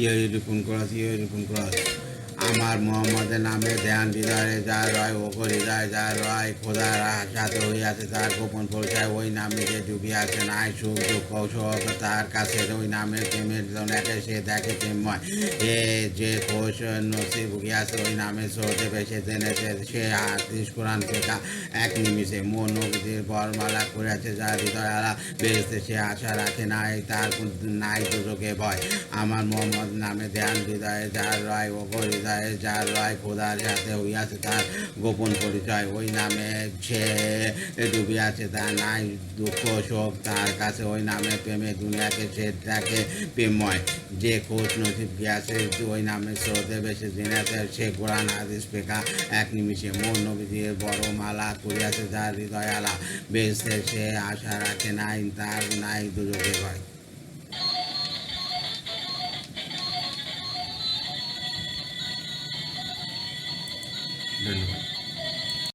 এরকম করস এরকম করস আমার মোহাম্মদের নামে ধ্যান হৃদয়ে যা রয় ওকো হৃদয় যা রয় খোদার সাথে হইয়াছে তার গোপন পরিচয় ওই নামে যে ডুবিয়াছে নাই সুখ দুঃখ শোক তার কাছে ওই নামের প্রেমের জনাকে সে দেখে প্রেমময় এ যে কোষ নসি ভুগিয়াছে ওই নামে স্রোতে ভেসে জেনেছে সে হাদিস কোরআন শেখা এক নিমিষে মন নবীদের বরমালা করেছে যা হৃদয় আলা বেহেশতে সে আশা রাখে নাই তার নাই দুযোগে ভয় আমার মোহাম্মদ নামে ধ্যান হৃদয়ে যার রয় ওগো হৃদয়ে যার রয় খোদার সাথে হইয়াছে তার গোপন পরিচয় ওই নামে সে ডুবিয়াছে তার নাই দুঃখ শোক তার কাছে ওই নামে প্রেমে দুনিয়াকে সে দেখে প্রেমময় যে খোঁজ নসিব গিয়াছে ওই নামে স্রোতে বেশি জেনেছে সে কোরআন হাদিস পেখা এক নিমিষে মোর নবীদের বড় মালা করিয়াছে যার হৃদয় আলা বেহেশতে সে আশা রাখে নাই তার নাই দুযোগে ভয়। ধন্যবাদ।